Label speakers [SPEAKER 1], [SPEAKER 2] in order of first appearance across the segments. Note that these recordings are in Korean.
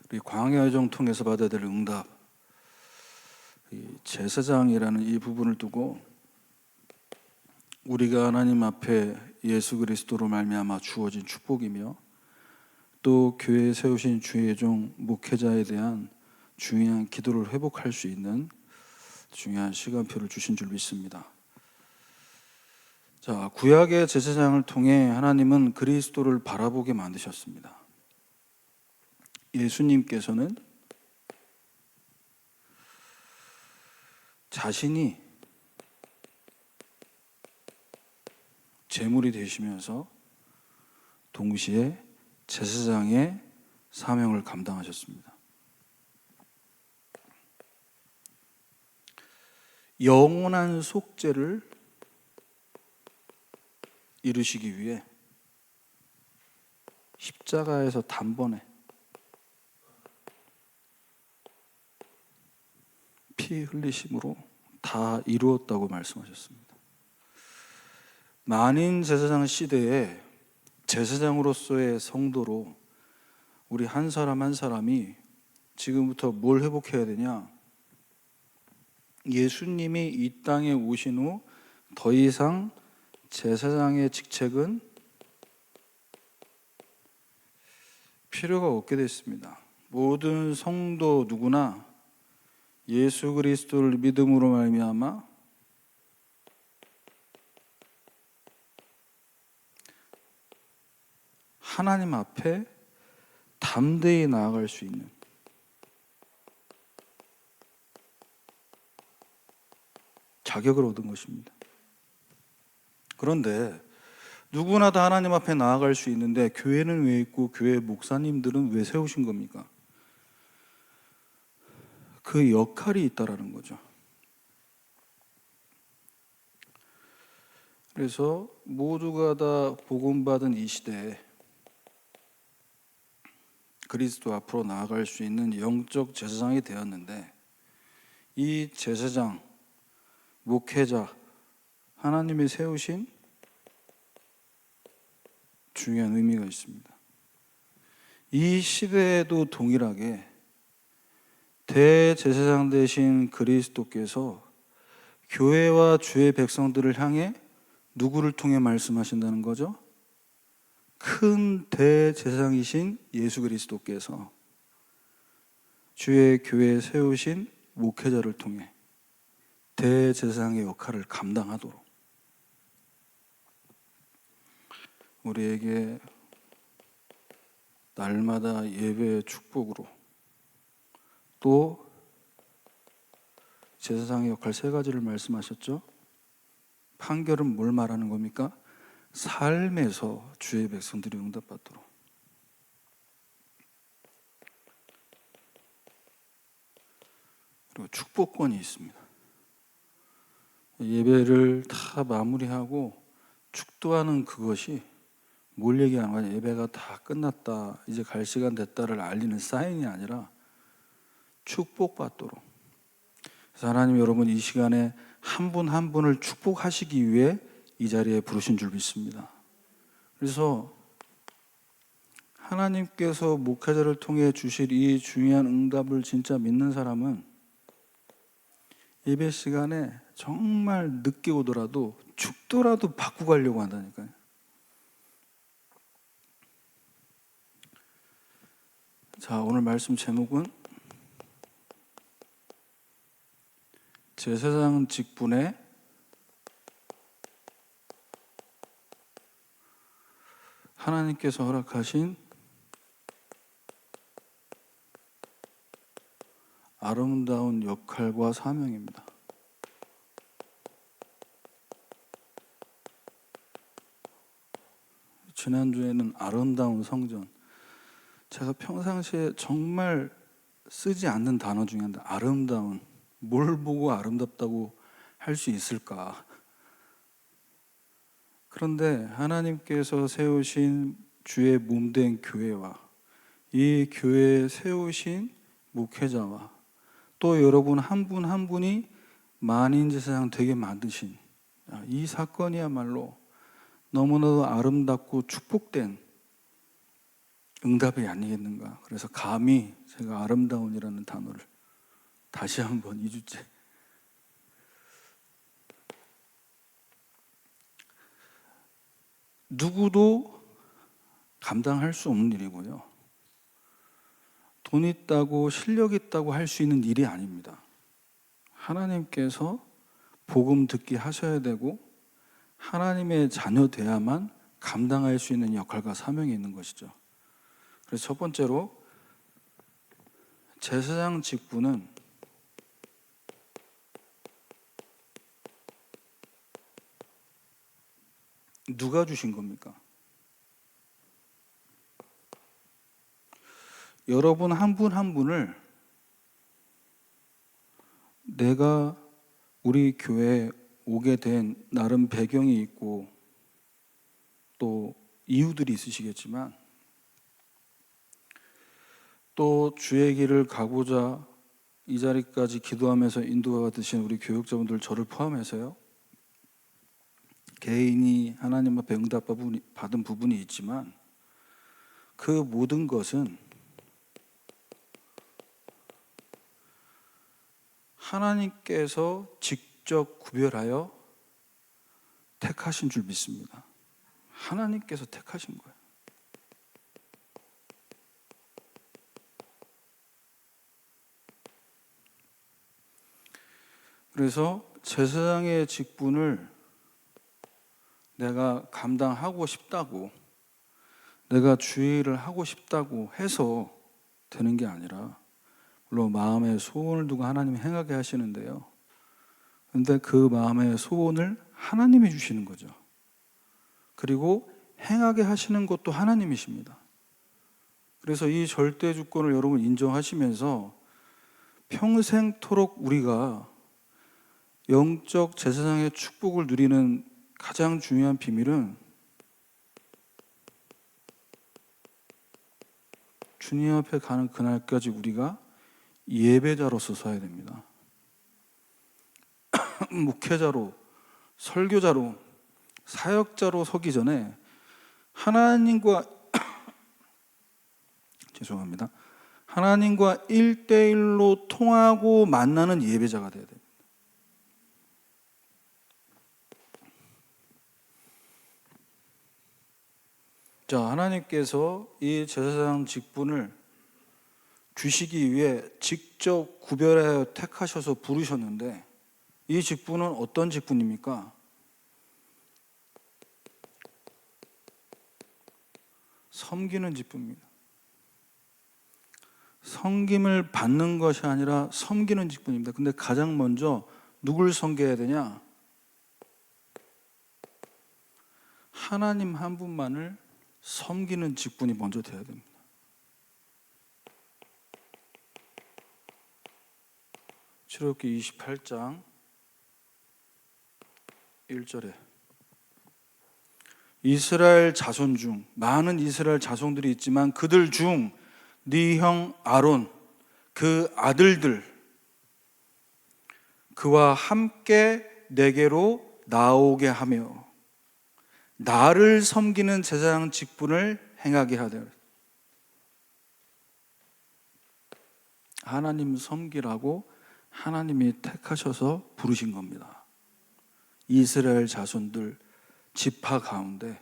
[SPEAKER 1] 우리 광야 여정 통해서 받아야 될 응답, 이 제사장이라는 이 부분을 두고 우리가 하나님 앞에 예수 그리스도로 말미암아 주어진 축복이며 또 교회에 세우신 주의 종 목회자에 대한 중요한 기도를 회복할 수 있는 중요한 시간표를 주신 줄 믿습니다. 자, 구약의 제사장을 통해 하나님은 그리스도를 바라보게 만드셨습니다. 예수님께서는 자신이 제물이 되시면서 동시에 제사장의 사명을 감당하셨습니다. 영원한 속죄를 이루시기 위해 십자가에서 단번에 피 흘리심으로 다 이루었다고 말씀하셨습니다. 만인 제사장 시대에 제사장으로서의 성도로 우리 한 사람 한 사람이 지금부터 뭘 회복해야 되냐? 예수님이 이 땅에 오신 후 더 이상 제사장의 직책은 필요가 없게 됐습니다. 모든 성도 누구나 예수 그리스도를 믿음으로 말미암아 하나님 앞에 담대히 나아갈 수 있는 자격을 얻은 것입니다. 그런데 누구나 다 하나님 앞에 나아갈 수 있는데 교회는 왜 있고 교회 목사님들은 왜 세우신 겁니까? 그 역할이 있다라는 거죠. 그래서 모두가 다 복음받은 이 시대에 그리스도 앞으로 나아갈 수 있는 영적 제사장이 되었는데 이 제사장, 목회자, 하나님이 세우신 중요한 의미가 있습니다. 이 시대에도 동일하게 대제사장 되신 그리스도께서 교회와 주의 백성들을 향해 누구를 통해 말씀하신다는 거죠? 큰 대제사장이신 예수 그리스도께서 주의 교회에 세우신 목회자를 통해 대제사장의 역할을 감당하도록 우리에게 날마다 예배의 축복으로 또 제사장의 역할 세 가지를 말씀하셨죠. 판결은 뭘 말하는 겁니까? 삶에서 주의 백성들이 응답받도록. 그리고 축복권이 있습니다. 예배를 다 마무리하고 축도하는 그것이 뭘 얘기하는 거냐? 예배가 다 끝났다, 이제 갈 시간 됐다를 알리는 사인이 아니라 축복받도록. 그래서 하나님 여러분 이 시간에 한 분 한 분을 축복하시기 위해 이 자리에 부르신 줄 믿습니다. 그래서 하나님께서 목회자를 통해 주실 이 중요한 응답을 진짜 믿는 사람은 예배 시간에 정말 늦게 오더라도 죽더라도 받고 가려고 한다니까요. 자, 오늘 말씀 제목은 제사장 직분의 하나님께서 허락하신 아름다운 역할과 사명입니다. 지난주에는 아름다운 성전, 제가 평상시에 정말 쓰지 않는 단어 중에 하나, 아름다운, 뭘 보고 아름답다고 할 수 있을까? 그런데 하나님께서 세우신 주의 몸된 교회와 이 교회에 세우신 목회자와 또 여러분 한 분 한 분이 만인 제사장 되게 만드신 이 사건이야말로 너무나도 아름답고 축복된 응답이 아니겠는가. 그래서 감히 제가 아름다운이라는 단어를 다시 한번 2주째 누구도 감당할 수 없는 일이고요. 돈 있다고 실력 있다고 할 수 있는 일이 아닙니다. 하나님께서 복음 듣게 하셔야 되고 하나님의 자녀 돼야만 감당할 수 있는 역할과 사명이 있는 것이죠. 그래서 첫 번째로 제사장 직분은 누가 주신 겁니까? 여러분 한 분 한 분을 내가 우리 교회에 오게 된 나름 배경이 있고 또 이유들이 있으시겠지만 또 주의 길을 가고자 이 자리까지 기도하면서 인도받으신 우리 교육자분들 저를 포함해서요. 개인이 하나님 앞에 응답 받은 부분이 있지만 그 모든 것은 하나님께서 직접 구별하여 택하신 줄 믿습니다. 하나님께서 택하신 거예요. 그래서 제사장의 직분을 내가 감당하고 싶다고, 내가 주의를 하고 싶다고 해서 되는 게 아니라, 물론 마음의 소원을 두고 하나님이 행하게 하시는데요. 근데 그 마음의 소원을 하나님이 주시는 거죠. 그리고 행하게 하시는 것도 하나님이십니다. 그래서 이 절대 주권을 여러분 인정하시면서 평생토록 우리가 영적 제사장의 축복을 누리는 가장 중요한 비밀은 주님 앞에 가는 그날까지 우리가 예배자로서 서야 됩니다. 목회자로, 설교자로, 사역자로 서기 전에 하나님과 죄송합니다. 하나님과 1대1로 통하고 만나는 예배자가 돼야 됩니다. 자, 하나님께서 이 제사장 직분을 주시기 위해 직접 구별하여 택하셔서 부르셨는데 이 직분은 어떤 직분입니까? 섬기는 직분입니다. 섬김을 받는 것이 아니라 섬기는 직분입니다. 근데 가장 먼저 누굴 섬겨야 되냐? 하나님 한 분만을 섬기는 직분이 먼저 돼야 됩니다. 출애굽기 28장 1절에 이스라엘 자손 중 많은 이스라엘 자손들이 있지만 그들 중 네 형 아론 그 아들들 그와 함께 내게로 나오게 하며 나를 섬기는 제사장 직분을 행하게 하되. 하나님 섬기라고 하나님이 택하셔서 부르신 겁니다. 이스라엘 자손들 지파 가운데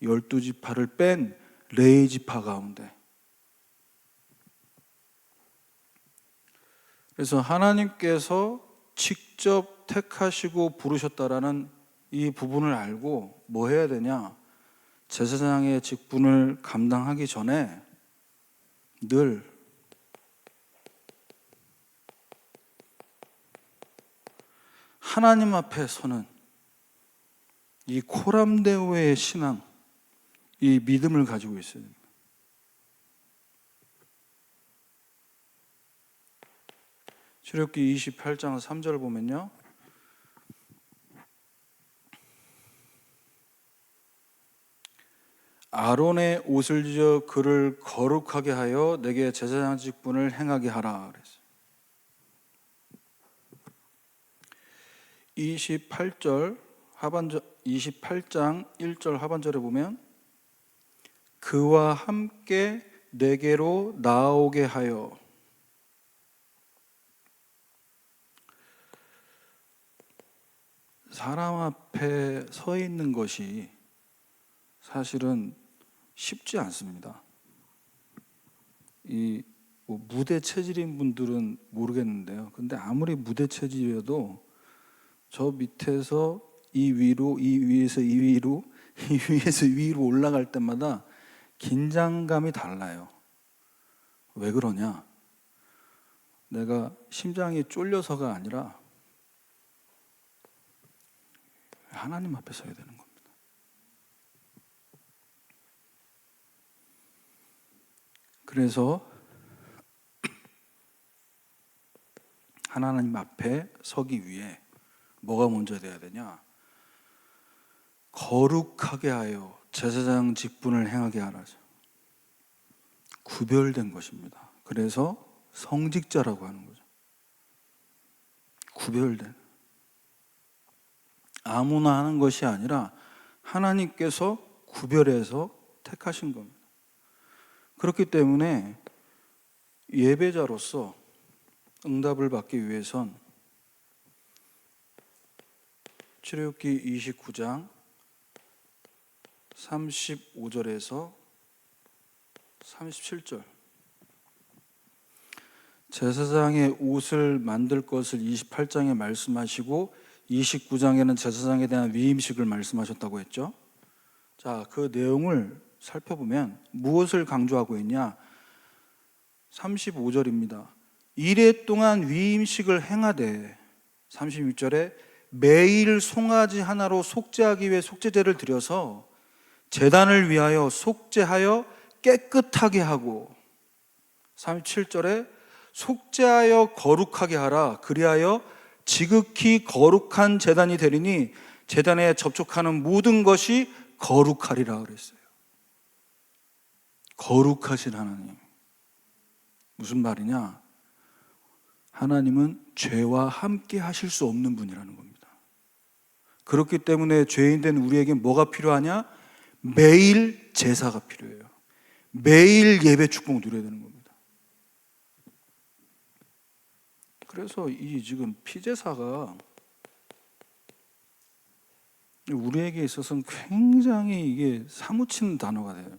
[SPEAKER 1] 12지파를 뺀 레위 지파 가운데. 그래서 하나님께서 직접 택하시고 부르셨다라는 이 부분을 알고 뭐 해야 되냐? 제사장의 직분을 감당하기 전에 늘 하나님 앞에 서는 이 코람데오의 신앙, 이 믿음을 가지고 있어야 됩니다. 출애굽기 28장 3절을 보면요. 아론의 옷을 지어 그를 거룩하게 하여 내게 제사장 직분을 행하게 하라 그랬어요. 28장 1절 하반절에 보면 그와 함께 내게로 나오게 하여. 사람 앞에 서 있는 것이 사실은 쉽지 않습니다. 뭐 무대 체질인 분들은 모르겠는데요. 근데 아무리 무대 체질이어도 저 밑에서 이 위로, 이 위에서 이 위로, 이 위에서 위로 올라갈 때마다 긴장감이 달라요. 왜 그러냐? 내가 심장이 쫄려서가 아니라 하나님 앞에 서야 되는 겁니다. 그래서 하나님 앞에 서기 위해 뭐가 먼저 돼야 되냐? 거룩하게 하여 제사장 직분을 행하게 하라죠. 구별된 것입니다. 그래서 성직자라고 하는 거죠. 구별된. 아무나 하는 것이 아니라 하나님께서 구별해서 택하신 겁니다. 그렇기 때문에 예배자로서 응답을 받기 위해선 출애굽기 29장 35절에서 37절, 제사장의 옷을 만들 것을 28장에 말씀하시고 29장에는 제사장에 대한 위임식을 말씀하셨다고 했죠. 자, 그 내용을 살펴보면 무엇을 강조하고 있냐? 35절입니다. 이레 동안 위임식을 행하되, 36절에 매일 송아지 하나로 속죄하기 위해 속죄제를 드려서 제단을 위하여 속죄하여 깨끗하게 하고, 37절에 속죄하여 거룩하게 하라. 그리하여 지극히 거룩한 제단이 되리니 제단에 접촉하는 모든 것이 거룩하리라 그랬어요. 거룩하신 하나님. 무슨 말이냐? 하나님은 죄와 함께 하실 수 없는 분이라는 겁니다. 그렇기 때문에 죄인된 우리에게 뭐가 필요하냐? 매일 제사가 필요해요. 매일 예배 축복 누려야 되는 겁니다. 그래서 이 지금 피제사가 우리에게 있어서는 굉장히 이게 사무치는 단어가 돼요.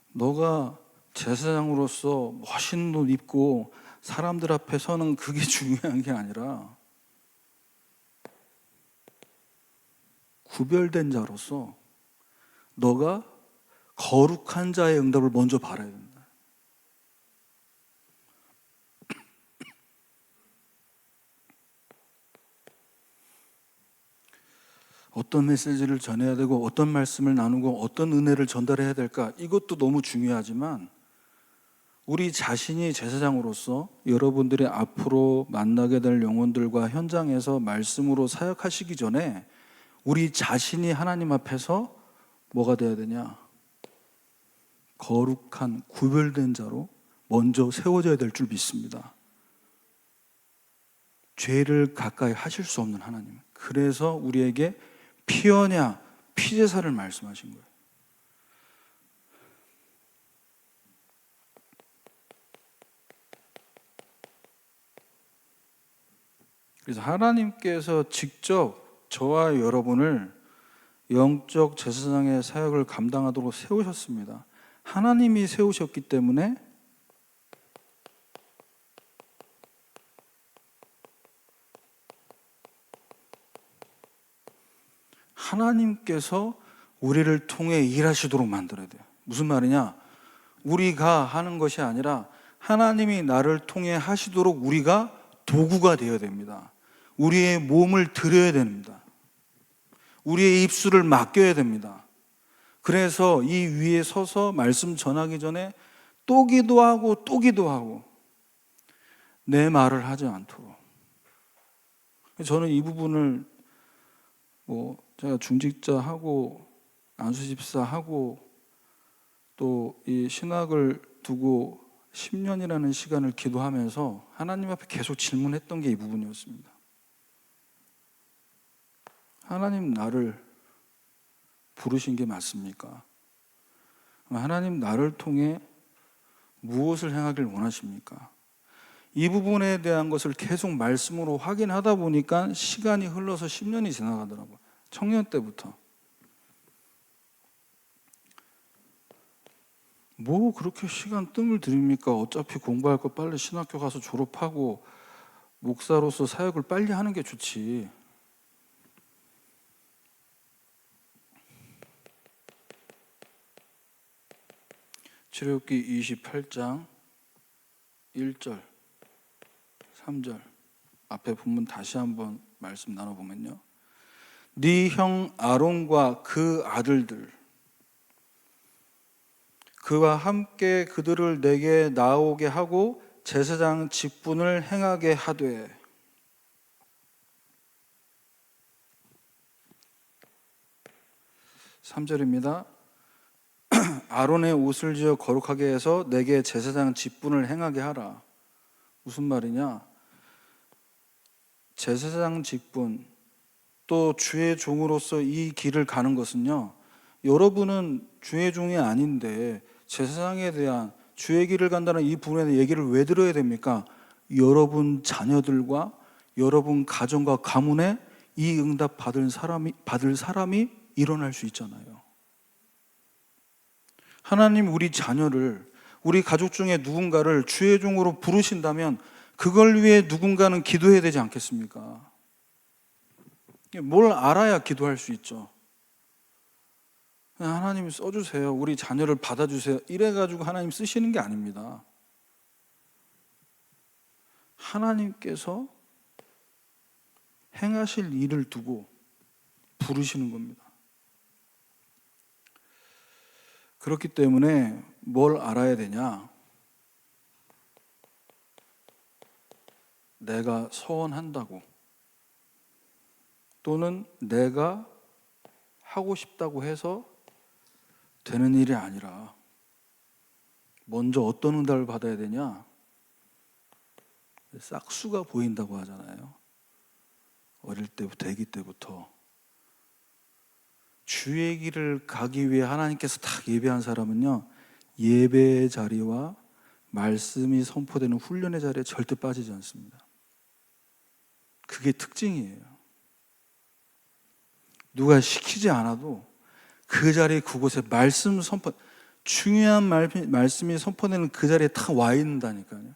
[SPEAKER 1] 너가 제사장으로서 멋있는 옷 입고 사람들 앞에 서는 그게 중요한 게 아니라 구별된 자로서 너가 거룩한 자의 응답을 먼저 바라야 된다. 어떤 메시지를 전해야 되고 어떤 말씀을 나누고 어떤 은혜를 전달해야 될까? 이것도 너무 중요하지만 우리 자신이 제사장으로서 여러분들이 앞으로 만나게 될 영혼들과 현장에서 말씀으로 사역하시기 전에 우리 자신이 하나님 앞에서 뭐가 돼야 되냐? 거룩한 구별된 자로 먼저 세워져야 될 줄 믿습니다. 죄를 가까이 하실 수 없는 하나님. 그래서 우리에게 피언야 피제사를 말씀하신 거예요. 그래서 하나님께서 직접 저와 여러분을 영적 제사장의 사역을 감당하도록 세우셨습니다. 하나님이 세우셨기 때문에 하나님께서 우리를 통해 일하시도록 만들어야 돼요. 무슨 말이냐? 우리가 하는 것이 아니라 하나님이 나를 통해 하시도록 우리가 도구가 되어야 됩니다. 우리의 몸을 드려야 됩니다. 우리의 입술을 맡겨야 됩니다. 그래서 이 위에 서서 말씀 전하기 전에 또 기도하고 또 기도하고 내 말을 하지 않도록. 저는 이 부분을 제가 중직자하고 안수집사하고 또 이 신학을 두고 10년이라는 시간을 기도하면서 하나님 앞에 계속 질문했던 게 이 부분이었습니다. 하나님, 나를 부르신 게 맞습니까? 하나님 나를 통해 무엇을 행하길 원하십니까? 이 부분에 대한 것을 계속 말씀으로 확인하다 보니까 시간이 흘러서 10년이 지나가더라고요. 청년 때부터. 뭐 그렇게 시간 뜸을 들입니까? 어차피 공부할 거 빨리 신학교 가서 졸업하고 목사로서 사역을 빨리 하는 게 좋지. 출애굽기 28장 1절 3절 앞에 본문 다시 한번 말씀 나눠보면요, 네 형 아론과 그 아들들 그와 함께 그들을 내게 나오게 하고 제사장 직분을 행하게 하되. 3절입니다. 아론의 옷을 지어 거룩하게 해서 내게 제사장 직분을 행하게 하라. 무슨 말이냐? 제사장 직분, 또 주의 종으로서 이 길을 가는 것은요, 여러분은 주의 종이 아닌데 제사장에 대한 주의 길을 간다는 이 부분에 대한 얘기를 왜 들어야 됩니까? 여러분 자녀들과 여러분 가정과 가문에 이 응답 받을 사람이 일어날 수 있잖아요. 하나님 우리 자녀를, 우리 가족 중에 누군가를 주의 종으로 부르신다면 그걸 위해 누군가는 기도해야 되지 않겠습니까? 뭘 알아야 기도할 수 있죠. 하나님 써주세요, 우리 자녀를 받아주세요, 이래가지고 하나님 쓰시는 게 아닙니다. 하나님께서 행하실 일을 두고 부르시는 겁니다. 그렇기 때문에 뭘 알아야 되냐? 내가 서원한다고, 또는 내가 하고 싶다고 해서 되는 일이 아니라 먼저 어떤 응답을 받아야 되냐? 싹수가 보인다고 하잖아요. 어릴 때부터, 아기 때부터 주의 길을 가기 위해 하나님께서 딱 예배한 사람은요, 예배의 자리와 말씀이 선포되는 훈련의 자리에 절대 빠지지 않습니다. 그게 특징이에요. 누가 시키지 않아도 그 자리에, 그곳에 말씀 선포, 중요한 말씀이 선포되는 그 자리에 딱 와 있는다니까요.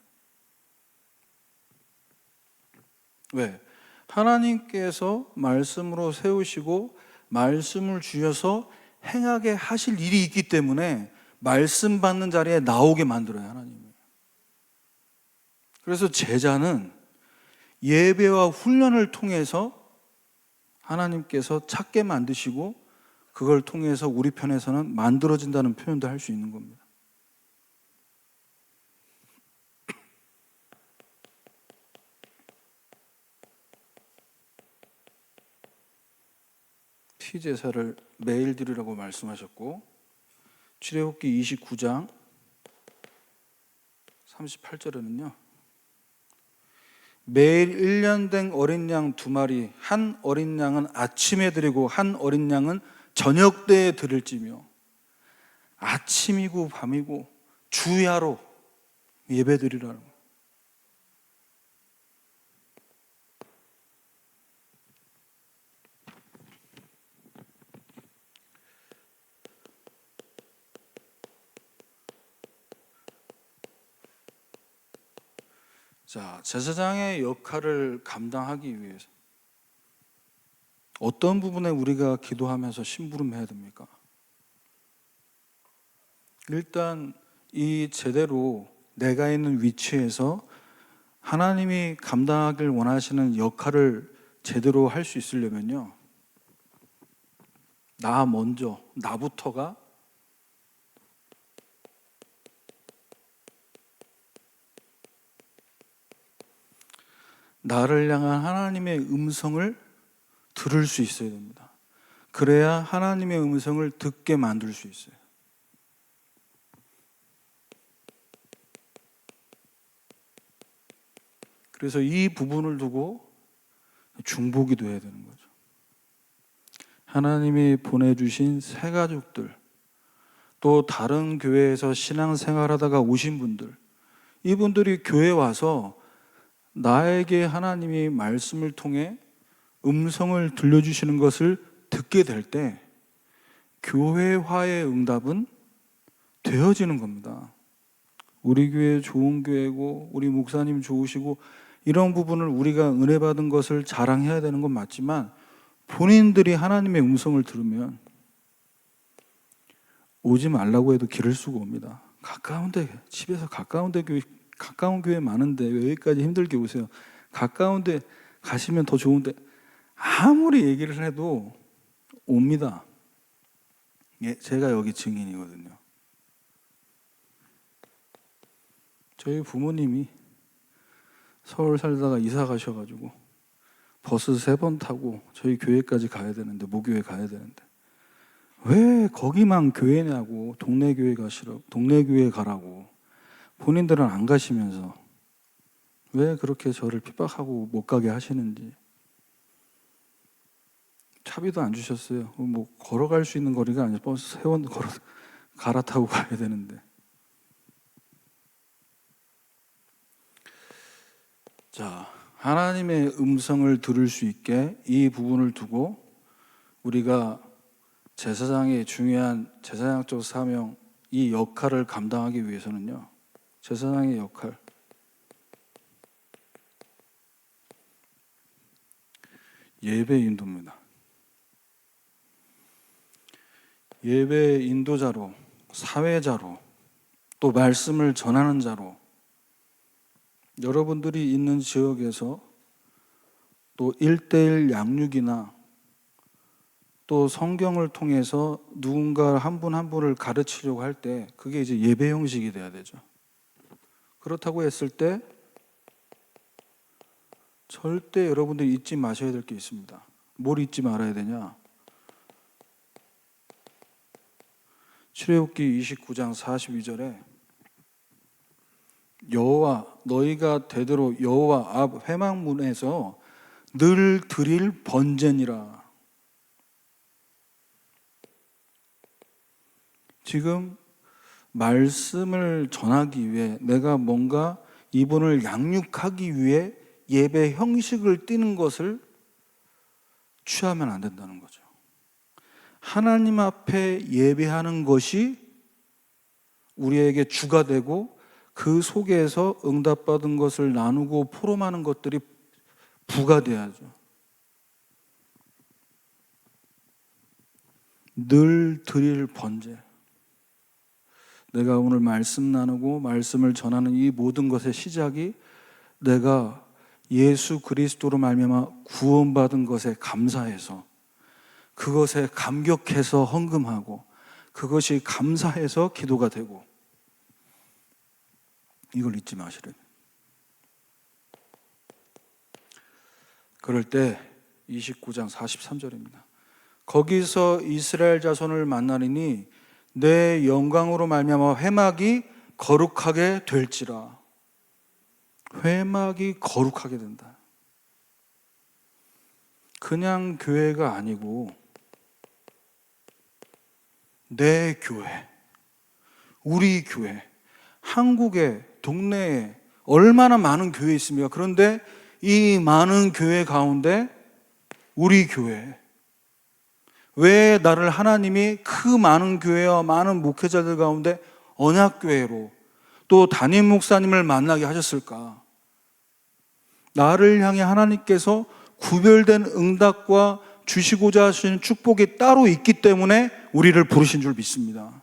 [SPEAKER 1] 왜? 하나님께서 말씀으로 세우시고 말씀을 주셔서 행하게 하실 일이 있기 때문에 말씀 받는 자리에 나오게 만들어요, 하나님이. 그래서 제자는 예배와 훈련을 통해서 하나님께서 찾게 만드시고 그걸 통해서 우리 편에서는 만들어진다는 표현도 할 수 있는 겁니다. 피제사를 매일 드리라고 말씀하셨고, 출애굽기 29장 38절에는요, 매일 1년 된 어린 양 2마리, 한 어린 양은 아침에 드리고 한 어린 양은 저녁 때에 드릴지며. 아침이고 밤이고 주야로 예배 드리라는 거예요. 자, 제사장의 역할을 감당하기 위해서 어떤 부분에 우리가 기도하면서 심부름해야 됩니까? 일단 이 제대로 내가 있는 위치에서 하나님이 감당하길 원하시는 역할을 제대로 할 수 있으려면요, 나부터가 나를 향한 하나님의 음성을 들을 수 있어야 됩니다. 그래야 하나님의 음성을 듣게 만들 수 있어요. 그래서 이 부분을 두고 중보기도 해야 되는 거죠. 하나님이 보내주신 새 가족들, 또 다른 교회에서 신앙생활하다가 오신 분들, 이분들이 교회에 와서 나에게 하나님이 말씀을 통해 음성을 들려주시는 것을 듣게 될 때 교회화의 응답은 되어지는 겁니다. 우리 교회 좋은 교회고 우리 목사님 좋으시고 이런 부분을 우리가 은혜 받은 것을 자랑해야 되는 건 맞지만, 본인들이 하나님의 음성을 들으면 오지 말라고 해도 기를 수가 옵니다. 가까운데, 집에서 가까운 교회 많은데 왜 여기까지 힘들게 오세요? 가까운데 가시면 더 좋은데, 아무리 얘기를 해도 옵니다. 예, 제가 여기 증인이거든요. 저희 부모님이 서울 살다가 이사 가셔가지고 버스 3번 타고 저희 교회까지 가야 되는데, 모교회 가야 되는데 왜 거기만 교회냐고, 동네 교회 가라고 본인들은 안 가시면서 왜 그렇게 저를 핍박하고 못 가게 하시는지. 차비도 안 주셨어요. 뭐 걸어갈 수 있는 거리가 아니라 버스 3번 갈아타고 가야 되는데. 자, 하나님의 음성을 들을 수 있게 이 부분을 두고 우리가 제사장의 중요한 제사장적 사명, 이 역할을 감당하기 위해서는요, 제사장의 역할, 예배 인도입니다. 예배 인도자로, 사회자로, 또 말씀을 전하는 자로, 여러분들이 있는 지역에서 또 1:1 양육이나 또 성경을 통해서 누군가 한 분 한 분을 가르치려고 할 때 그게 이제 예배 형식이 돼야 되죠. 그렇다고 했을 때 절대 여러분들이 잊지 마셔야 될 게 있습니다. 뭘 잊지 말아야 되냐? 출애굽기 29장 42절에 여호와 너희가 대대로 여호와 앞 회막문에서 늘 드릴 번제니라. 지금 말씀을 전하기 위해, 내가 뭔가 이분을 양육하기 위해 예배 형식을 띠는 것을 취하면 안 된다는 거죠. 하나님 앞에 예배하는 것이 우리에게 주가 되고, 그 속에서 응답받은 것을 나누고 포럼하는 것들이 부가 돼야죠. 늘 드릴 번제. 내가 오늘 말씀 나누고 말씀을 전하는 이 모든 것의 시작이 내가 예수 그리스도로 말미암아 구원받은 것에 감사해서, 그것에 감격해서 헌금하고, 그것이 감사해서 기도가 되고, 이걸 잊지 마시래요. 그럴 때 29장 43절입니다. 거기서 이스라엘 자손을 만나리니 내 영광으로 말미암아 회막이 거룩하게 될지라. 회막이 거룩하게 된다. 그냥 교회가 아니고 내 교회, 우리 교회, 한국의 동네에 얼마나 많은 교회 있습니까? 그런데 이 많은 교회 가운데 우리 교회, 왜 나를 하나님이 그 많은 교회와 많은 목회자들 가운데 언약교회로 또 담임 목사님을 만나게 하셨을까? 나를 향해 하나님께서 구별된 응답과 주시고자 하시는 축복이 따로 있기 때문에 우리를 부르신 줄 믿습니다.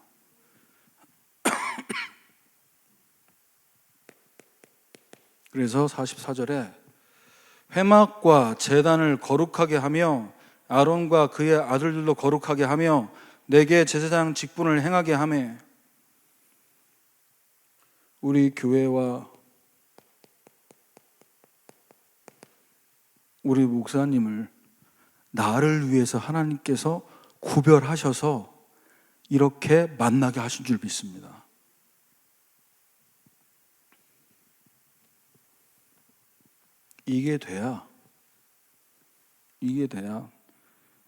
[SPEAKER 1] 그래서 44절에 회막과 제단을 거룩하게 하며 아론과 그의 아들들도 거룩하게 하며 내게 제사장 직분을 행하게 하며, 우리 교회와 우리 목사님을 나를 위해서 하나님께서 구별하셔서 이렇게 만나게 하신 줄 믿습니다. 이게 돼야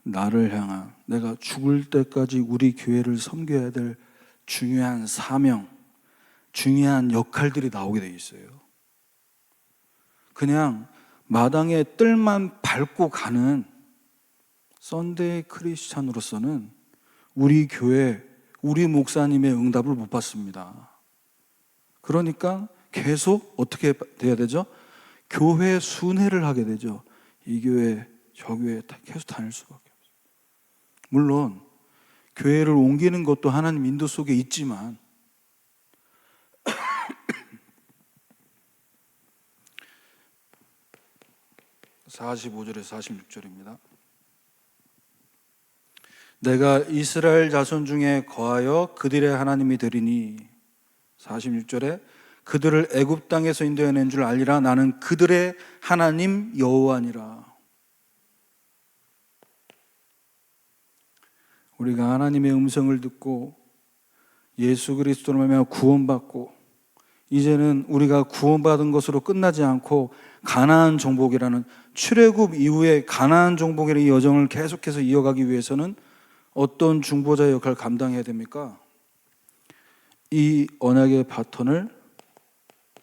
[SPEAKER 1] 나를 향한, 내가 죽을 때까지 우리 교회를 섬겨야 될 중요한 사명, 중요한 역할들이 나오게 돼 있어요. 그냥 마당에 뜰만 밟고 가는 썬데이 크리스찬으로서는 우리 교회, 우리 목사님의 응답을 못 받습니다. 그러니까 계속 어떻게 돼야 되죠? 교회 순회를 하게 되죠. 이 교회, 저 교회 계속 다닐 수밖에 없어요. 물론 교회를 옮기는 것도 하나님 인도 속에 있지만 45절에서 46절입니다. 내가 이스라엘 자손 중에 거하여 그들의 하나님이 되리니, 46절에 그들을 애굽 땅에서 인도해낸 줄 알리라. 나는 그들의 하나님 여호와니라. 우리가 하나님의 음성을 듣고 예수 그리스도로 말미암아 구원받고, 이제는 우리가 구원받은 것으로 끝나지 않고 가나안 정복이라는, 출애굽 이후에 가나안 정복의 여정을 계속해서 이어가기 위해서는 어떤 중보자의 역할을 감당해야 됩니까? 이 언약의 바톤을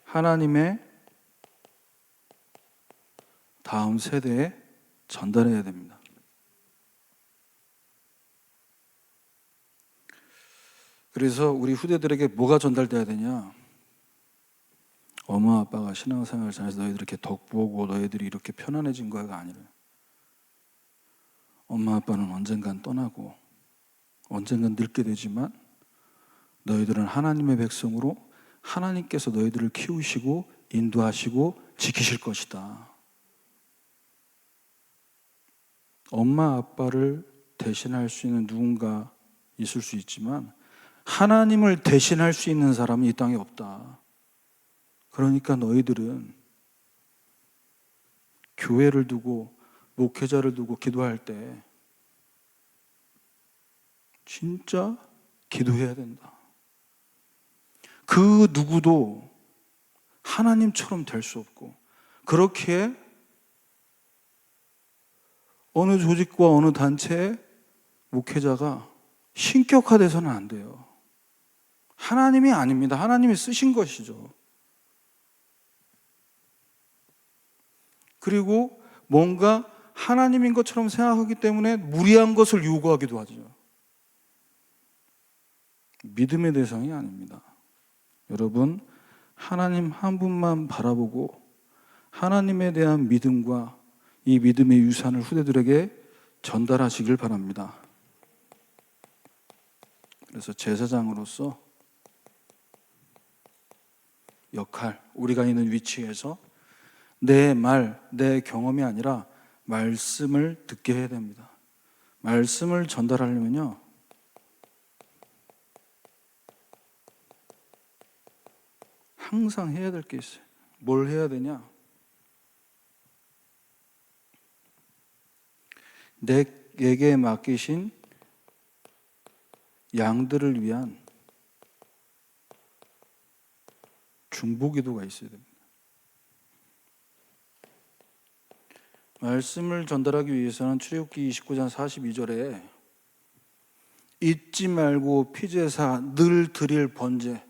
[SPEAKER 1] 하나님의 다음 세대에 전달해야 됩니다. 그래서 우리 후대들에게 뭐가 전달돼야 되냐? 엄마 아빠가 신앙생활을 잘해서 너희들 이렇게 덕보고 너희들이 이렇게 편안해진 거야가 아니라, 엄마 아빠는 언젠간 떠나고 언젠간 늙게 되지만 너희들은 하나님의 백성으로 하나님께서 너희들을 키우시고 인도하시고 지키실 것이다. 엄마 아빠를 대신할 수 있는 누군가 있을 수 있지만 하나님을 대신할 수 있는 사람은 이 땅에 없다. 그러니까 너희들은 교회를 두고 목회자를 두고 기도할 때 진짜 기도해야 된다. 그 누구도 하나님처럼 될 수 없고, 그렇게 어느 조직과 어느 단체의 목회자가 신격화돼서는 안 돼요. 하나님이 아닙니다. 하나님이 쓰신 것이죠. 그리고 뭔가 하나님인 것처럼 생각하기 때문에 무리한 것을 요구하기도 하죠. 믿음의 대상이 아닙니다. 여러분, 하나님 한 분만 바라보고 하나님에 대한 믿음과 이 믿음의 유산을 후대들에게 전달하시길 바랍니다. 그래서 제사장으로서 역할, 우리가 있는 위치에서 내 말, 내 경험이 아니라 말씀을 듣게 해야 됩니다. 말씀을 전달하려면요, 항상 해야 될 게 있어요. 뭘 해야 되냐? 내게 맡기신 양들을 위한 중보기도가 있어야 됩니다. 말씀을 전달하기 위해서는 출애굽기 29장 42절에 잊지 말고 피제사 늘 드릴 번제,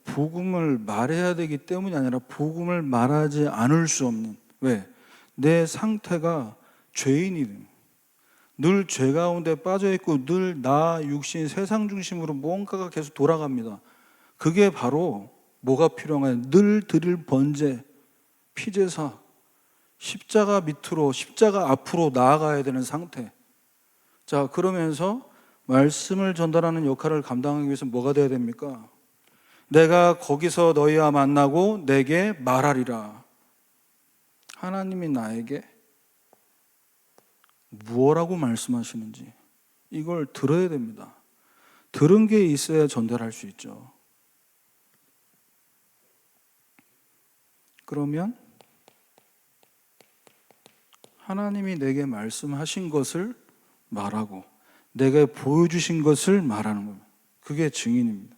[SPEAKER 1] 복음을 말해야 되기 때문이 아니라 복음을 말하지 않을 수 없는, 왜? 내 상태가 죄인이든 늘 죄 가운데 빠져있고 늘 나, 육신, 세상 중심으로 뭔가가 계속 돌아갑니다. 그게 바로 뭐가 필요한가요? 늘 드릴 번제, 피제사, 십자가 밑으로, 십자가 앞으로 나아가야 되는 상태. 자, 그러면서 말씀을 전달하는 역할을 감당하기 위해서 뭐가 돼야 됩니까? 내가 거기서 너희와 만나고 내게 말하리라. 하나님이 나에게 무엇라고 말씀하시는지 이걸 들어야 됩니다. 들은 게 있어야 전달할 수 있죠. 그러면 하나님이 내게 말씀하신 것을 말하고 내게 보여주신 것을 말하는 겁니다. 그게 증인입니다.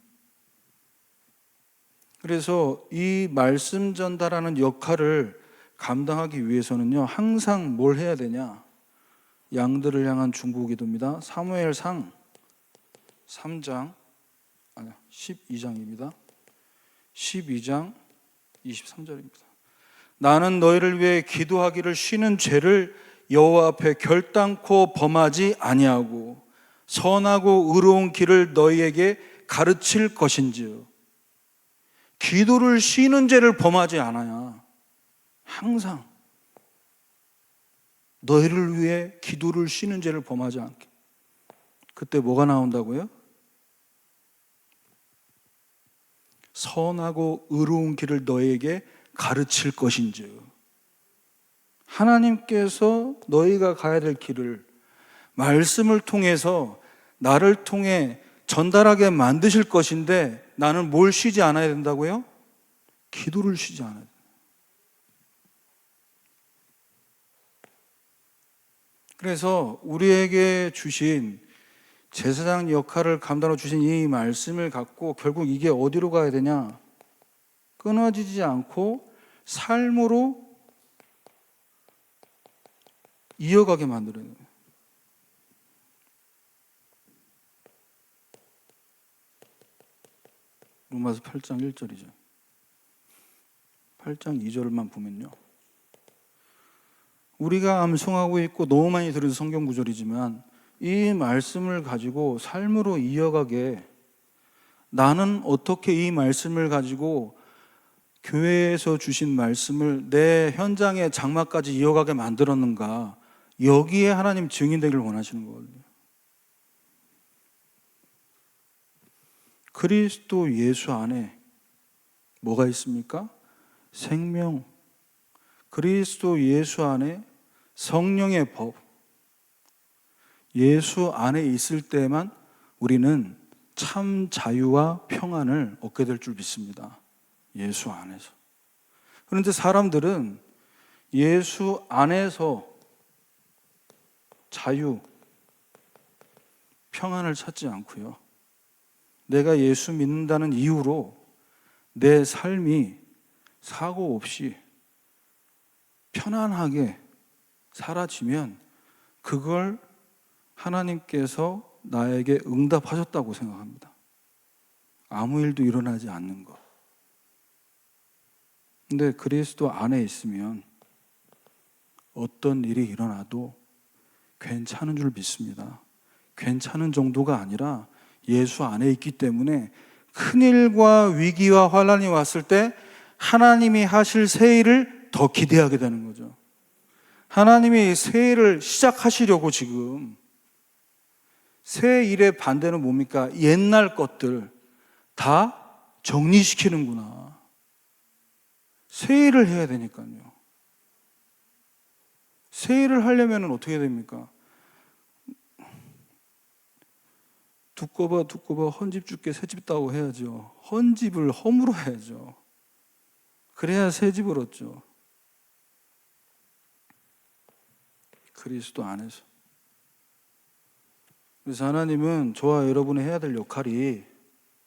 [SPEAKER 1] 그래서 이 말씀 전달하는 역할을 감당하기 위해서는요, 항상 뭘 해야 되냐? 양들을 향한 중보기도입니다. 사무엘상 3장 12장입니다. 12장 23절입니다. 나는 너희를 위해 기도하기를 쉬는 죄를 여호와 앞에 결단코 범하지 아니하고 선하고 의로운 길을 너희에게 가르칠 것인지요. 기도를 쉬는 죄를 범하지 않아야 항상 너희를 위해 기도를 쉬는 죄를 범하지 않게. 그때 뭐가 나온다고요? 선하고 의로운 길을 너희에게 가르칠 것인지요. 하나님께서 너희가 가야 될 길을 말씀을 통해서 나를 통해 전달하게 만드실 것인데 나는 뭘 쉬지 않아야 된다고요? 기도를 쉬지 않아야 돼요. 그래서 우리에게 주신 제사장 역할을 감당하러 주신 이 말씀을 갖고 결국 이게 어디로 가야 되냐? 끊어지지 않고 삶으로 이어가게 만드는 거예요. 로마서 8장 1절이죠. 8장 2절만 보면요. 우리가 암송하고 있고 너무 많이 들은 성경 구절이지만 이 말씀을 가지고 삶으로 이어가게 나는 어떻게 이 말씀을 가지고 교회에서 주신 말씀을 내 현장의 장막까지 이어가게 만들었는가, 여기에 하나님 증인되기를 원하시는 거거든요. 그리스도 예수 안에 뭐가 있습니까? 생명. 그리스도 예수 안에 성령의 법. 예수 안에 있을 때만 우리는 참 자유와 평안을 얻게 될 줄 믿습니다. 예수 안에서. 그런데 사람들은 예수 안에서 자유, 평안을 찾지 않고요. 내가 예수 믿는다는 이유로 내 삶이 사고 없이 편안하게 사라지면 그걸 하나님께서 나에게 응답하셨다고 생각합니다. 아무 일도 일어나지 않는 것. 근데 그리스도 안에 있으면 어떤 일이 일어나도 괜찮은 줄 믿습니다. 괜찮은 정도가 아니라 예수 안에 있기 때문에 큰일과 위기와 환난이 왔을 때 하나님이 하실 새 일을 더 기대하게 되는 거죠. 하나님이 새 일을 시작하시려고 지금 새 일의 반대는 뭡니까? 옛날 것들 다 정리시키는구나. 새 일을 해야 되니까요. 새 일을 하려면 어떻게 됩니까? 두꺼봐 헌집 줄게 새집 따고 해야죠. 헌집을 허물어 야죠. 그래야 새 집을 얻죠. 그리스도 안에서. 그래서 하나님은 저와 여러분이 해야 될 역할이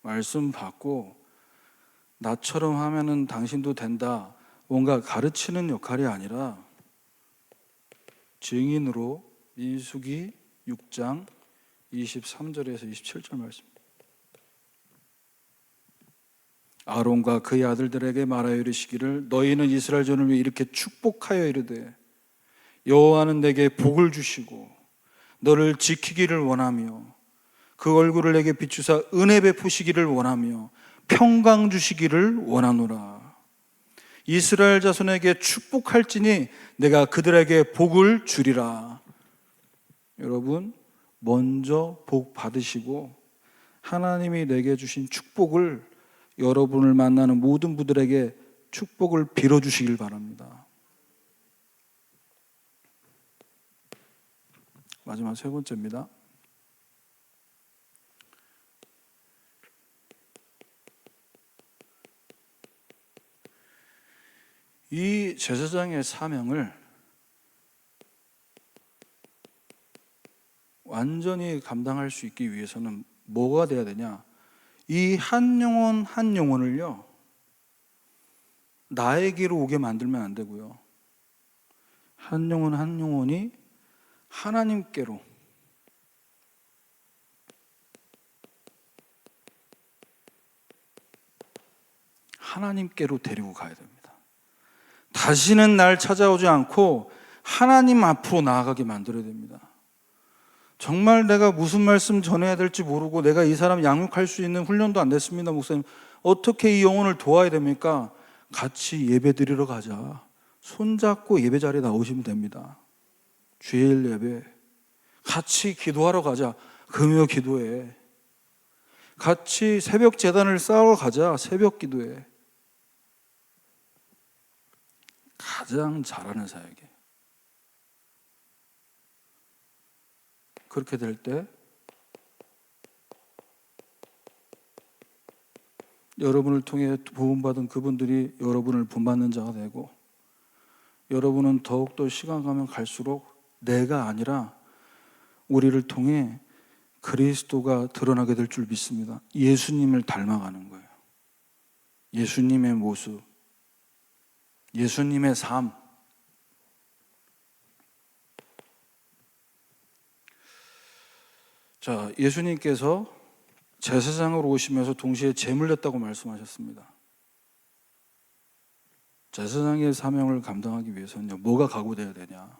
[SPEAKER 1] 말씀 받고 나처럼 하면은 당신도 된다, 뭔가 가르치는 역할이 아니라 증인으로 민수기 6장 23절에서 27절 말씀. 아론과 그의 아들들에게 말하여 이르시기를 너희는 이스라엘 전을 위해 이렇게 축복하여 이르되 여호와는 내게 복을 주시고 너를 지키기를 원하며 그 얼굴을 내게 비추사 은혜 베푸시기를 원하며 평강 주시기를 원하노라. 이스라엘 자손에게 축복할지니 내가 그들에게 복을 주리라. 여러분, 먼저 복 받으시고 하나님이 내게 주신 축복을 여러분을 만나는 모든 분들에게 축복을 빌어주시길 바랍니다. 마지막 세 번째입니다. 이 제사장의 사명을 완전히 감당할 수 있기 위해서는 뭐가 돼야 되냐? 이 한 영혼 한 영혼을요, 나에게로 오게 만들면 안 되고요. 한 영혼 한 영혼이 하나님께로 데리고 가야 됩니다. 다시는 날 찾아오지 않고 하나님 앞으로 나아가게 만들어야 됩니다. 정말 내가 무슨 말씀 전해야 될지 모르고 내가 이 사람 양육할 수 있는 훈련도 안 됐습니다. 목사님, 어떻게 이 영혼을 도와야 됩니까? 같이 예배 드리러 가자. 손잡고 예배 자리에 나오시면 됩니다. 주일 예배 같이 기도하러 가자. 금요 기도회 같이 새벽 제단을 쌓으러 가자. 새벽 기도회. 가장 잘하는 사역에 그렇게 될 때 여러분을 통해 부음받은 그분들이 여러분을 본받는 자가 되고, 여러분은 더욱더 시간 가면 갈수록 내가 아니라 우리를 통해 그리스도가 드러나게 될 줄 믿습니다. 예수님을 닮아가는 거예요. 예수님의 모습, 예수님의 삶. 자, 예수님께서 제사장으로 오시면서 동시에 제물 냈다고 말씀하셨습니다. 제사장의 사명을 감당하기 위해서는요, 뭐가 각오되어야 되냐?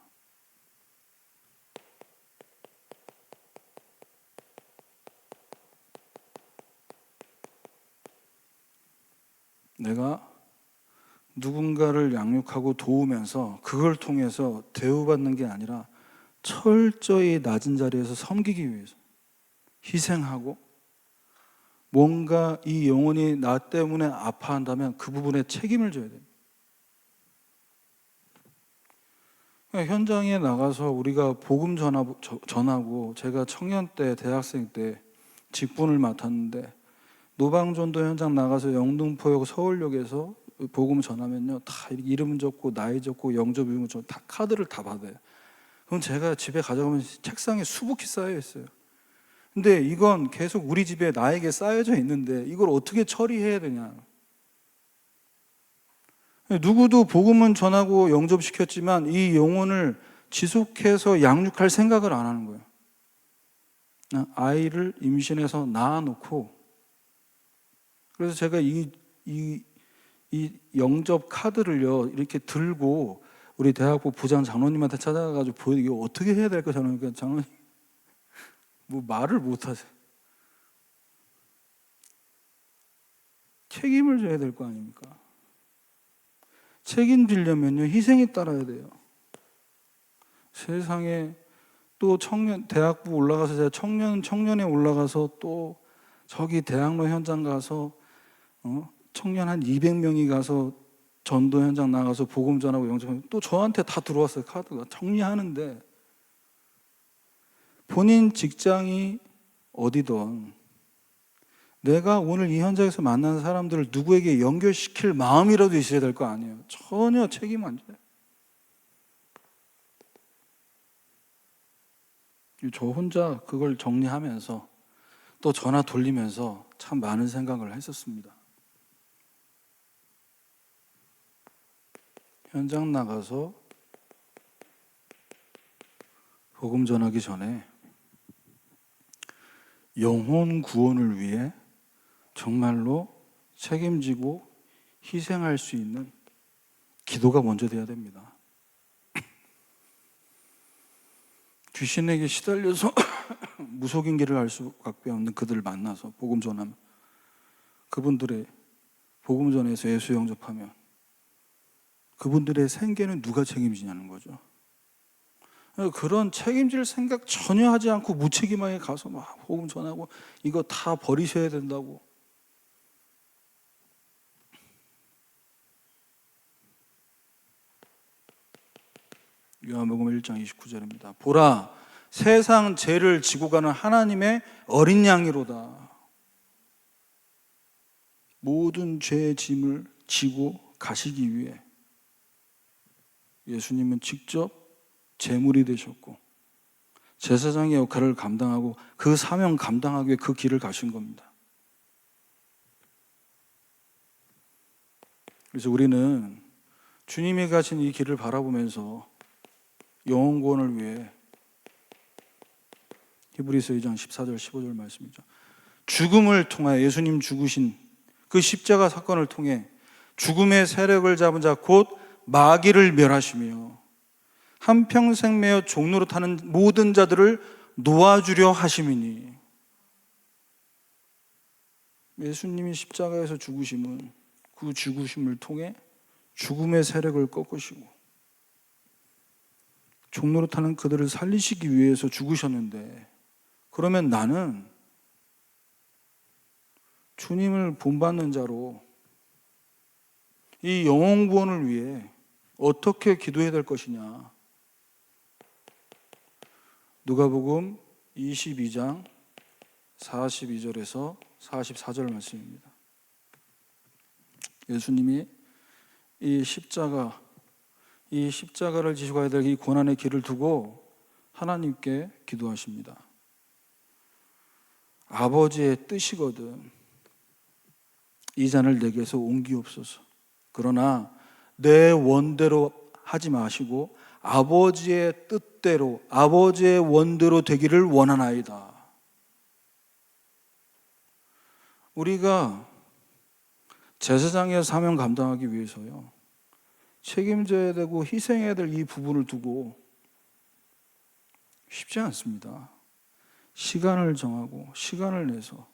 [SPEAKER 1] 내가 누군가를 양육하고 도우면서 그걸 통해서 대우받는 게 아니라 철저히 낮은 자리에서 섬기기 위해서 희생하고, 뭔가 이 영혼이 나 때문에 아파한다면 그 부분에 책임을 져야 됩니다. 현장에 나가서 우리가 복음 전하고, 제가 청년 때, 대학생 때 직분을 맡았는데, 노방전도 현장 나가서 영등포역 서울역에서 복음 전하면요, 다 이름 적고 나이 적고 영접 이름 적고 다 카드를 다 받아요. 그럼 제가 집에 가져가면 책상에 수북히 쌓여 있어요. 근데 이건 계속 우리 집에 나에게 쌓여져 있는데 이걸 어떻게 처리해야 되냐? 누구도 복음은 전하고 영접시켰지만 이 영혼을 지속해서 양육할 생각을 안 하는 거예요. 아이를 임신해서 낳아놓고, 그래서 제가 이 영접 카드를요 이렇게 들고 우리 대학부 부장 장로님한테 찾아가가지고 보여, 이거 어떻게 해야 될까? 그러니까 장로님 뭐 말을 못하세요. 책임을 져야 될 거 아닙니까? 책임지려면요 희생이 따라야 돼요. 세상에 또 청년, 대학부 올라가서 제가 청년에 올라가서 또 저기 대학로 현장 가서 청년 한 200명이 가서 전도 현장 나가서 복음 전하고 영접하고, 또 저한테 다 들어왔어요. 카드가 정리하는데, 본인 직장이 어디든 내가 오늘 이 현장에서 만나는 사람들을 누구에게 연결시킬 마음이라도 있어야 될 거 아니에요. 전혀 책임 안 져요. 저 혼자 그걸 정리하면서 또 전화 돌리면서 참 많은 생각을 했었습니다. 현장 나가서 복음 전하기 전에 영혼 구원을 위해 정말로 책임지고 희생할 수 있는 기도가 먼저 돼야 됩니다. 귀신에게 시달려서 무속인 길을 알 수밖에 없는 그들을 만나서 복음 전하면, 그분들의 복음 전해서 예수 영접하면 그분들의 생계는 누가 책임지냐는 거죠. 그런 책임질 생각 전혀 하지 않고 무책임하게 가서 막 복음 전하고 이거 다 버리셔야 된다고. 요한복음 1장 29절입니다. 보라, 세상 죄를 지고 가는 하나님의 어린 양이로다. 모든 죄의 짐을 지고 가시기 위해 예수님은 직접 제물이 되셨고 제사장의 역할을 감당하고 그 사명 감당하기 위해 그 길을 가신 겁니다. 그래서 우리는 주님이 가신 이 길을 바라보면서 영혼 구원을 위해 히브리서 2장 14절 15절 말씀이죠. 죽음을 통하여 예수님 죽으신 그 십자가 사건을 통해 죽음의 세력을 잡은 자 곧 마귀를 멸하시며 한평생 매어 종로로 타는 모든 자들을 놓아주려 하심이니. 예수님이 십자가에서 죽으심은 그 죽으심을 통해 죽음의 세력을 꺾으시고 종로로 타는 그들을 살리시기 위해서 죽으셨는데, 그러면 나는 주님을 본받는 자로 이 영혼 구원을 위해 어떻게 기도해야 될 것이냐. 누가복음 22장 42절에서 44절 말씀입니다. 예수님이 이 십자가를 지시고 가야 될 이 고난의 길을 두고 하나님께 기도하십니다. 아버지의 뜻이거든 이 잔을 내게서 옮기옵소서. 그러나 내 원대로 하지 마시고 아버지의 뜻대로, 아버지의 원대로 되기를 원하나이다. 우리가 제사장의 사명 감당하기 위해서요, 책임져야 되고 희생해야 될 이 부분을 두고 쉽지 않습니다. 시간을 정하고 시간을 내서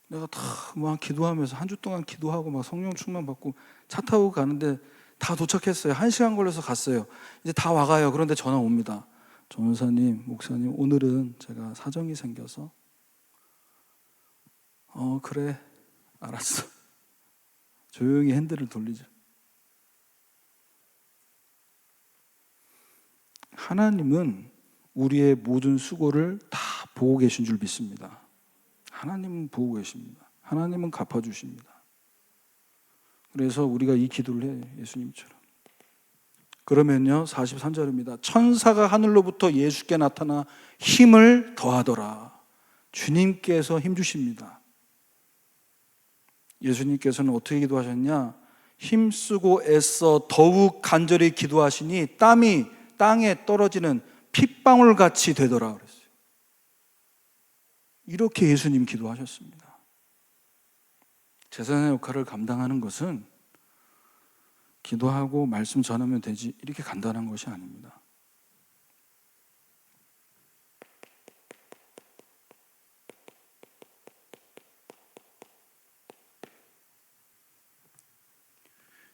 [SPEAKER 1] 내가 다 막 기도하면서 한 주 동안 기도하고 막 성령 충만 받고 차 타고 가는데 다 도착했어요. 1시간 걸려서 갔어요. 이제 다 와가요. 그런데 전화 옵니다. 전사님, 목사님, 오늘은 제가 사정이 생겨서. 그래, 알았어. 조용히 핸들을 돌리죠. 하나님은 우리의 모든 수고를 다 보고 계신 줄 믿습니다. 하나님은 보고 계십니다. 하나님은 갚아주십니다. 그래서 우리가 이 기도를 해요, 예수님처럼. 그러면요, 43절입니다. 천사가 하늘로부터 예수께 나타나 힘을 더하더라. 주님께서 힘 주십니다. 예수님께서는 어떻게 기도하셨냐? 힘쓰고 애써 더욱 간절히 기도하시니 땀이 땅에 떨어지는 핏방울 같이 되더라 그랬어요. 이렇게 예수님 기도하셨습니다. 제사장의 역할을 감당하는 것은 기도하고 말씀 전하면 되지 이렇게 간단한 것이 아닙니다.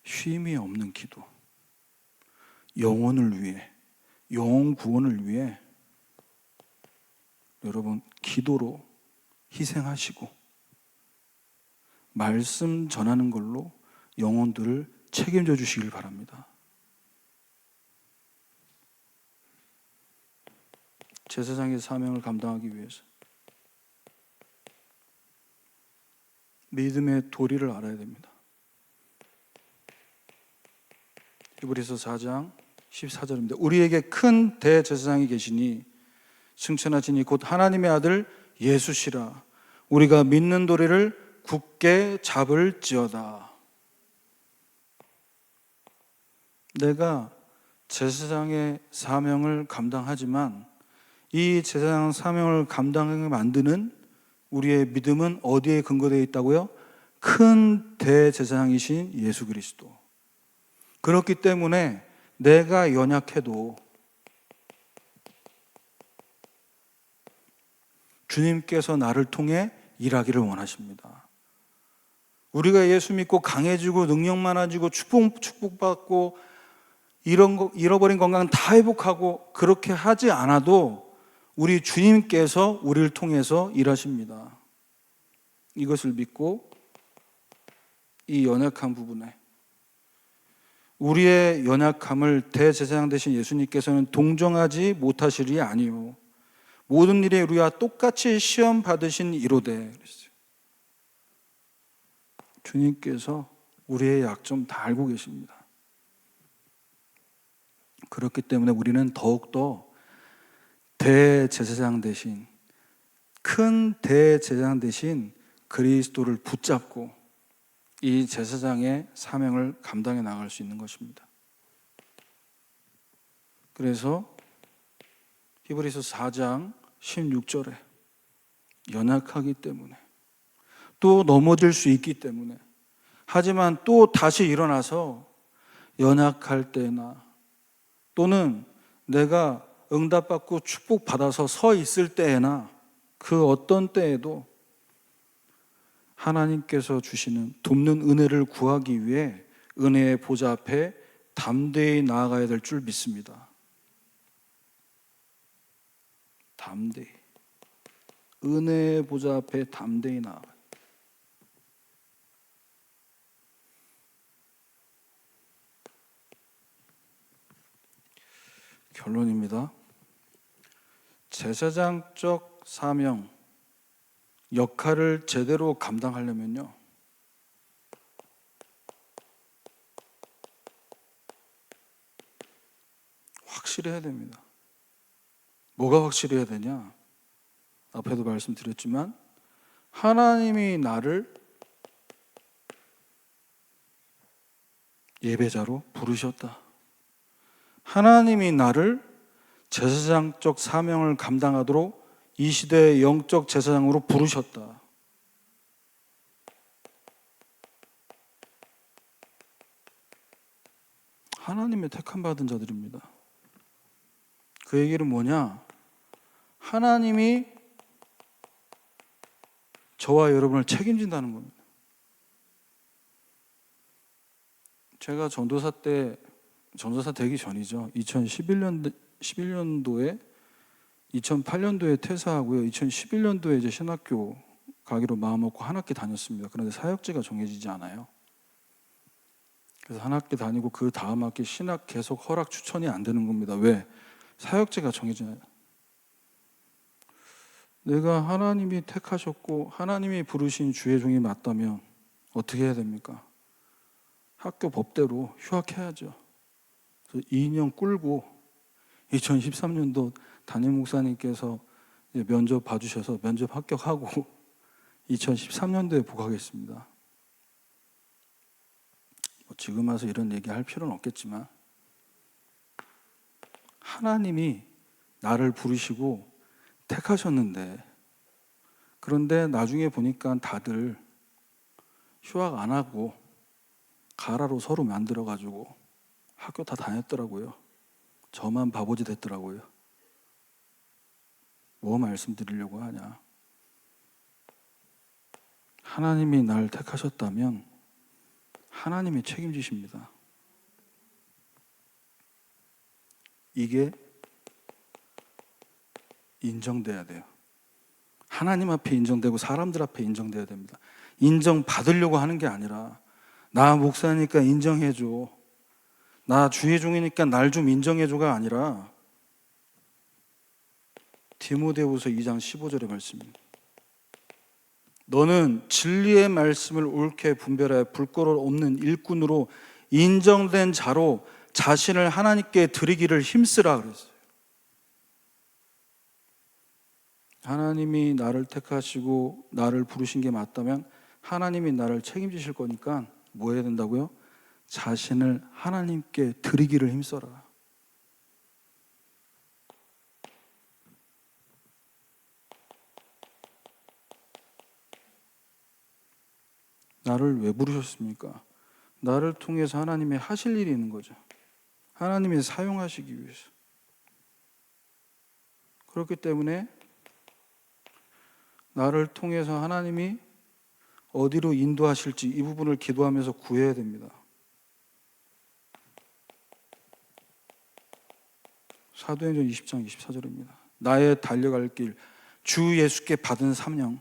[SPEAKER 1] 쉼이 없는 기도, 영혼을 위해, 영혼 구원을 위해 여러분 기도로 희생하시고 말씀 전하는 걸로 영혼들을 책임져 주시길 바랍니다. 제사장의 사명을 감당하기 위해서 믿음의 도리를 알아야 됩니다. 히브리서 4장 14절입니다. 우리에게 큰 대제사장이 계시니 승천하시니 곧 하나님의 아들 예수시라. 우리가 믿는 도리를 굳게 잡을지어다. 내가 제사장의 사명을 감당하지만 이 제사장 사명을 감당하게 만드는 우리의 믿음은 어디에 근거되어 있다고요? 큰 대제사장이신 예수 그리스도. 그렇기 때문에 내가 연약해도 주님께서 나를 통해 일하기를 원하십니다. 우리가 예수 믿고 강해지고 능력 많아지고 축복받고 잃어버린 건강은 다 회복하고 그렇게 하지 않아도 우리 주님께서 우리를 통해서 일하십니다. 이것을 믿고 이 연약한 부분에 우리의 연약함을 대제사장 되신 예수님께서는 동정하지 못하시리 아니요 모든 일에 우리와 똑같이 시험 받으신 이로되 그랬어요. 주님께서 우리의 약점 다 알고 계십니다. 그렇기 때문에 우리는 더욱더 대제사장 대신 큰 대제사장 대신 그리스도를 붙잡고 이 제사장의 사명을 감당해 나갈 수 있는 것입니다. 그래서 히브리서 4장 16절에 연약하기 때문에, 또 넘어질 수 있기 때문에, 하지만 또 다시 일어나서 연약할 때나 또는 내가 응답받고 축복받아서 서 있을 때에나 그 어떤 때에도 하나님께서 주시는 돕는 은혜를 구하기 위해 은혜의 보좌 앞에 담대히 나아가야 될 줄 믿습니다. 담대히. 은혜의 보좌 앞에 담대히 나아가요. 결론입니다. 제사장적 사명, 역할을 제대로 감당하려면요, 확실해야 됩니다. 뭐가 확실해야 되냐? 앞에도 말씀드렸지만 하나님이 나를 예배자로 부르셨다. 하나님이 나를 제사장적 사명을 감당하도록 이 시대의 영적 제사장으로 부르셨다. 하나님의 택함 받은 자들입니다. 그 얘기는 뭐냐? 하나님이 저와 여러분을 책임진다는 겁니다. 제가 전도사 되기 전이죠. 2011년도에 2008년도에 퇴사하고요. 2011년도에 이제 신학교 가기로 마음먹고 한 학기 다녔습니다. 그런데 사역지가 정해지지 않아요. 그래서 한 학기 다니고 그 다음 학기 신학 계속 허락 추천이 안 되는 겁니다. 왜? 사역지가 정해지나요? 내가 하나님이 택하셨고 하나님이 부르신 주의 종이 맞다면 어떻게 해야 됩니까? 학교 법대로 휴학해야죠. 2년 꿀고 2013년도 담임 목사님께서 면접 봐주셔서 면접 합격하고 2013년도에 복학했습니다. 지금 와서 이런 얘기 할 필요는 없겠지만 하나님이 나를 부르시고 택하셨는데, 그런데 나중에 보니까 다들 휴학 안 하고 가라로 서로 만들어가지고 학교 다 다녔더라고요. 저만 바보지 됐더라고요. 뭐 말씀드리려고 하냐? 하나님이 날 택하셨다면 하나님이 책임지십니다. 이게 인정돼야 돼요. 하나님 앞에 인정되고 사람들 앞에 인정돼야 됩니다. 인정받으려고 하는 게 아니라 나 목사니까 인정해줘, 나 주의 종이니까 날 좀 인정해줘가 아니라 디모데후서 2장 15절의 말씀입니다. 너는 진리의 말씀을 옳게 분별하여 불꽃 없는 일꾼으로 인정된 자로 자신을 하나님께 드리기를 힘쓰라 그랬어요. 하나님이 나를 택하시고 나를 부르신 게 맞다면 하나님이 나를 책임지실 거니까 뭐 해야 된다고요? 자신을 하나님께 드리기를 힘써라. 나를 왜 부르셨습니까? 나를 통해서 하나님이 하실 일이 있는 거죠. 하나님이 사용하시기 위해서. 그렇기 때문에 나를 통해서 하나님이 어디로 인도하실지 이 부분을 기도하면서 구해야 됩니다. 사도행전 20장 24절입니다. 나의 달려갈 길, 주 예수께 받은 사명,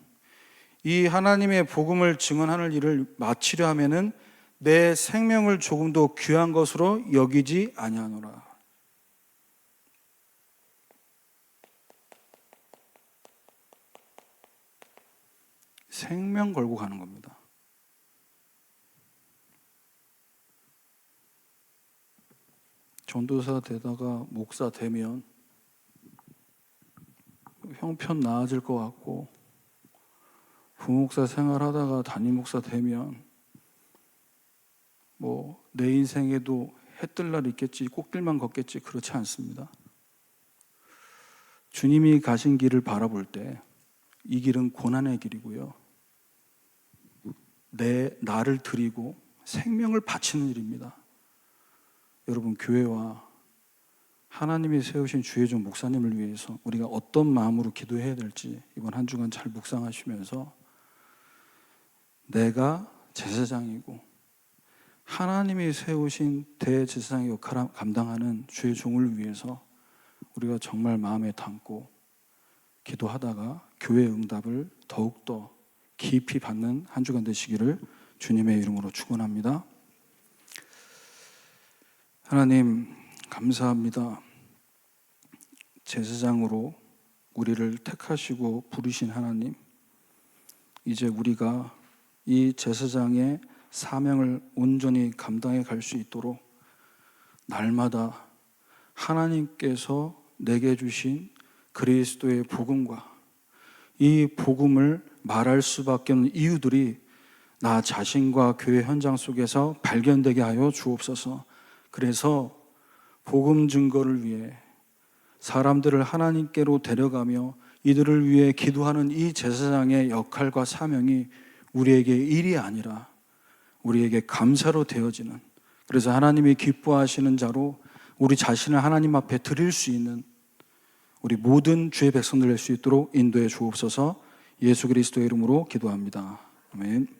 [SPEAKER 1] 이 하나님의 복음을 증언하는 일을 마치려 하면은 내 생명을 조금도 귀한 것으로 여기지 아니하노라. 생명 걸고 가는 겁니다. 전도사 되다가 목사 되면 형편 나아질 것 같고, 부목사 생활하다가 담임 목사 되면 뭐 내 인생에도 해 뜰 날 있겠지, 꽃길만 걷겠지, 그렇지 않습니다. 주님이 가신 길을 바라볼 때 이 길은 고난의 길이고요. 나를 드리고 생명을 바치는 일입니다. 여러분, 교회와 하나님이 세우신 주의 종 목사님을 위해서 우리가 어떤 마음으로 기도해야 될지 이번 한 주간 잘 묵상하시면서 내가 제사장이고 하나님이 세우신 대제사장의 역할을 감당하는 주의 종을 위해서 우리가 정말 마음에 담고 기도하다가 교회의 응답을 더욱더 깊이 받는 한 주간 되시기를 주님의 이름으로 축원합니다. 하나님 감사합니다. 제사장으로 우리를 택하시고 부르신 하나님, 이제 우리가 이 제사장의 사명을 온전히 감당해 갈 수 있도록 날마다 하나님께서 내게 주신 그리스도의 복음과 이 복음을 말할 수밖에 없는 이유들이 나 자신과 교회 현장 속에서 발견되게 하여 주옵소서. 그래서 복음 증거를 위해 사람들을 하나님께로 데려가며 이들을 위해 기도하는 이 제사장의 역할과 사명이 우리에게 일이 아니라 우리에게 감사로 되어지는, 그래서 하나님이 기뻐하시는 자로 우리 자신을 하나님 앞에 드릴 수 있는 우리 모든 주의 백성들 될 수 있도록 인도해 주옵소서. 예수 그리스도의 이름으로 기도합니다. 아멘.